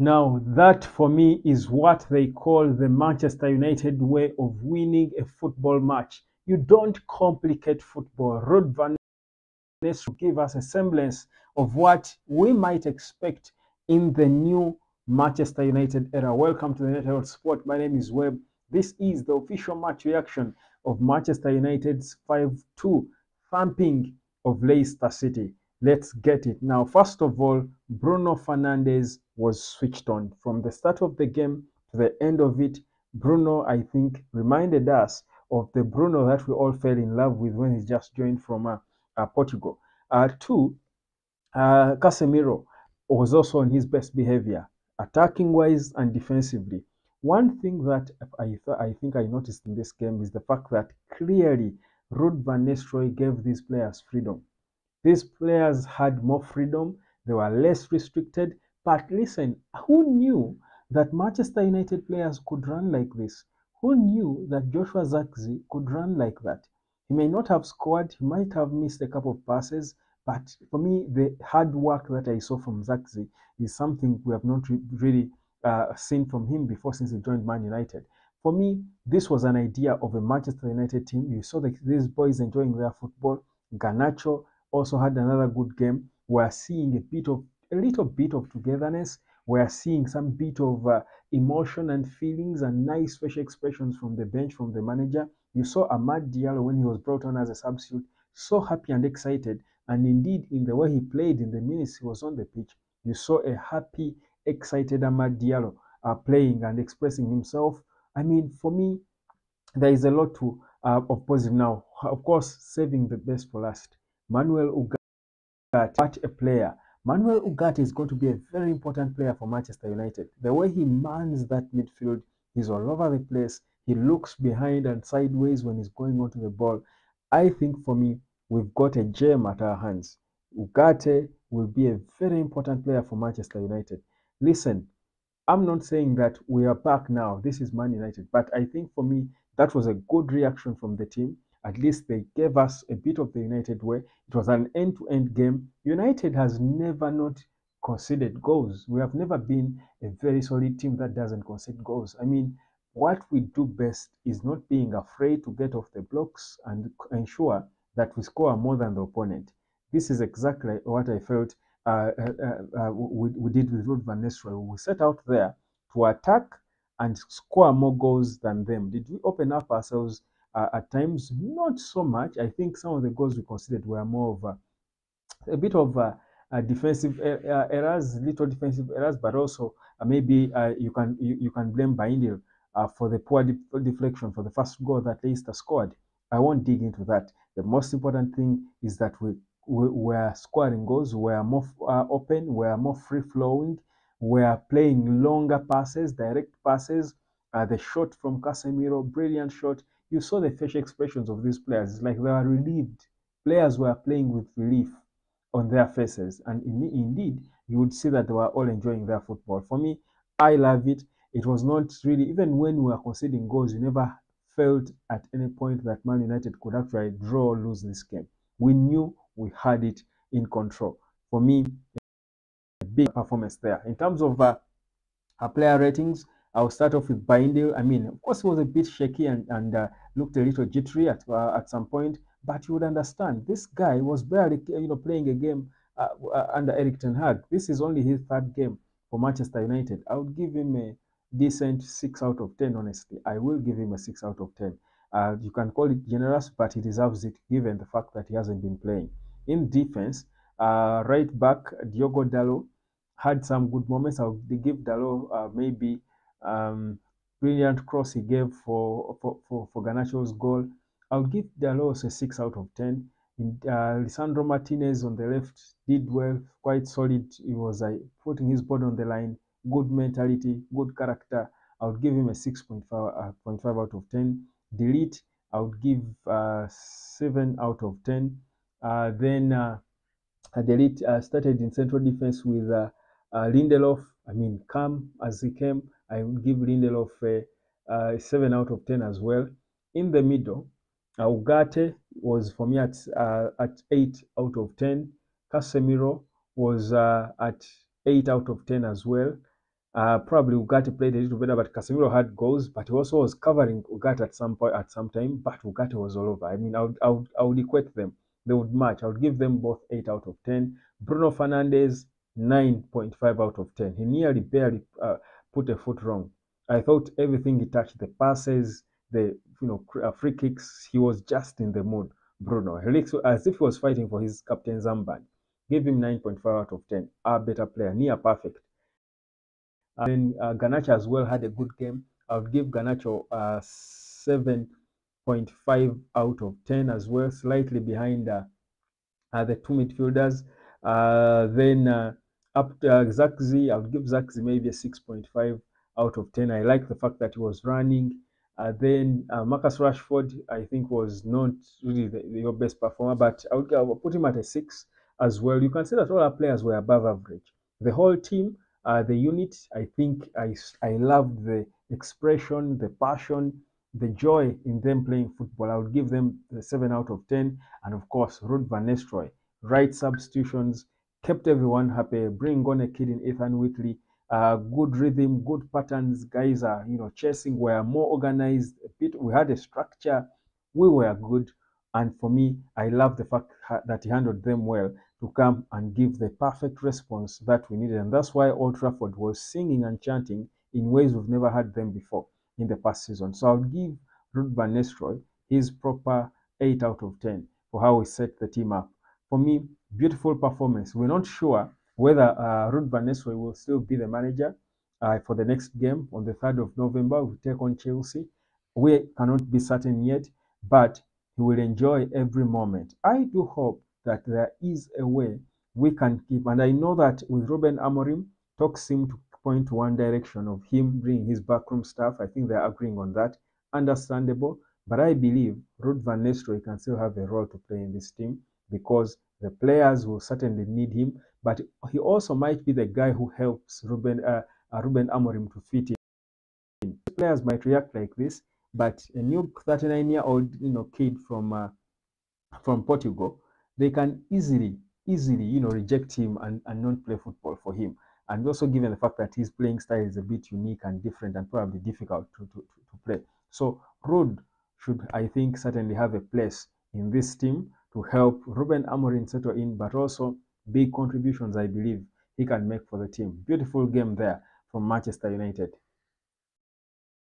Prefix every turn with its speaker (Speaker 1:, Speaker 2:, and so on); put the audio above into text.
Speaker 1: Now, that for me is what they call the Manchester United way of winning a football match. You don't complicate football. Ruud van Nistelrooy give us a semblance of what we might expect in the new Manchester United era. Welcome to the United Sport. My name is Webb. This is the official match reaction of Manchester United's 5-2 thumping of Leicester City. Let's get it. Now, first of all, Bruno Fernandes was switched on. From the start of the game to the end of it, Bruno, I think, reminded us of the Bruno that we all fell in love with when he just joined from Portugal. Two, Casemiro was also on his best behavior, attacking-wise and defensively. One thing that I think I noticed in this game is the fact that clearly Ruud van Nistelrooy gave these players freedom. These players had more freedom, they were less restricted. But listen, who knew that Manchester United players could run like this? Who knew that Joshua Zirkzee could run like that? He may not have scored, he might have missed a couple of passes, but for me, the hard work that I saw from Zirkzee is something we have not really seen from him before since he joined Man United. For me, this was an idea of a Manchester United team. You saw these boys enjoying their football. Garnacho also had another good game. We're seeing a little bit of togetherness. We're seeing some bit of emotion and feelings and nice facial expressions from the bench, from the manager. You saw Amad Diallo when he was brought on as a substitute, so happy and excited. And indeed, in the way he played, in the minutes he was on the pitch, you saw a happy, excited Amad Diallo playing and expressing himself. I mean, for me, there is a lot of positive now. Of course, saving the best for last. Manuel Ugarte, what a player. Manuel Ugarte is going to be a very important player for Manchester United. The way he mans that midfield, he's all over the place. He looks behind and sideways when he's going onto the ball. I think for me, we've got a gem at our hands. Ugarte will be a very important player for Manchester United. Listen, I'm not saying that we are back now. This is Man United. But I think for me, that was a good reaction from the team. At least they gave us a bit of the United way. It was an end-to-end game. United has never not conceded goals. We have never been a very solid team that doesn't concede goals. I mean, what we do best is not being afraid to get off the blocks and ensure that we score more than the opponent. This is exactly what I felt we did with Ruud van Nistelrooy. We set out there to attack and score more goals than them. Did we open up ourselves at times? Not so much. I think some of the goals we considered were more of a bit of defensive errors, little defensive errors, but also maybe you can blame Baindil for the poor deflection for the first goal that Leicester scored. I won't dig into that. The most important thing is that we were scoring goals, we are more open, we are more free-flowing, we are playing longer passes, direct passes. The shot from Casemiro, brilliant shot. You saw the facial expressions of these players. It's like they were relieved. Players were playing with relief on their faces. And indeed, you would see that they were all enjoying their football. For me, I love it. It was not really, even when we were conceding goals, you never felt at any point that Man United could actually draw or lose this game. We knew we had it in control. For me, a big performance there. In terms of player ratings, I'll start off with Baindil. I mean, of course, he was a bit shaky and looked a little jittery at some point, but you would understand this guy was barely playing a game under Erik ten Hag. This is only his third game for Manchester United. I would give him a decent 6 out of 10, honestly. I will give him a 6 out of 10. You can call it generous, but he deserves it given the fact that he hasn't been playing. In defense, right back Diogo Dalot had some good moments. I would give Dalot maybe brilliant cross he gave for Garnacho's goal. I would give Dalot a 6 out of 10. Lisandro Martinez on the left did well, quite solid. He was putting his body on the line, good mentality, good character. I would give him a 6.5 out of 10. Delete, I would give 7 out of 10. Then Delete started in central defense with Lindelof. I mean, calm as he came. I would give Lindelof a 7 out of 10 as well. In the middle, Ugarte was for me at 8 out of 10. Casemiro was at 8 out of 10 as well. Probably Ugarte played a little better, but Casemiro had goals, but he also was covering Ugarte at some point, at some time. But Ugarte was all over. I mean, I would equate them. They would match. I would give them both 8 out of 10. Bruno Fernandes 9.5 out of 10. He nearly barely put a foot wrong. I thought everything he touched, the passes, the free kicks, he was just in the mood. Bruno, he looks as if he was fighting for his captain's armband. Give him 9.5 out of 10. A better player, near perfect. Then Garnacho as well had a good game. I would give Garnacho 7.5 out of 10 as well, slightly behind the two midfielders. Then up to Zaxi, I would give Zaxi maybe a 6.5 out of 10. I like the fact that he was running. Then Marcus Rashford, I think, was not really your best performer, but I would put him at a 6 as well. You can see that all our players were above average. The whole team, the unit, I think I loved the expression, the passion, the joy in them playing football. I would give them the 7 out of 10. And of course, Ruud van Nistelrooy, right substitutions, kept everyone happy. Bring on a kid in Ethan Whitley. Good rhythm, good patterns. Guys are chasing. Were more organized. A bit. We had a structure. We were good. And for me, I love the fact that he handled them well to come and give the perfect response that we needed. And that's why Old Trafford was singing and chanting in ways we've never had them before in the past season. So I'll give Ruud van Nistelrooy his proper 8 out of 10 for how we set the team up. For me, beautiful performance. We're not sure whether Ruud van Nistelrooy will still be the manager for the next game on the 3rd of November. We take on Chelsea. We cannot be certain yet, but he will enjoy every moment. I do hope that there is a way we can keep, and I know that with Ruben Amorim, talks seem to point to one direction of him bringing his backroom staff. I think they're agreeing on that. Understandable, but I believe Ruud van Nistelrooy can still have a role to play in this team because the players will certainly need him, but he also might be the guy who helps Ruben Amorim to fit in. Players might react like this, but a new 39-year-old kid from Portugal, they can easily reject him and not play football for him. And also given the fact that his playing style is a bit unique and different and probably difficult to play. So Ruud should, I think, certainly have a place in this team to help Ruben Amorim settle in, but also big contributions I believe he can make for the team. Beautiful game there from Manchester United.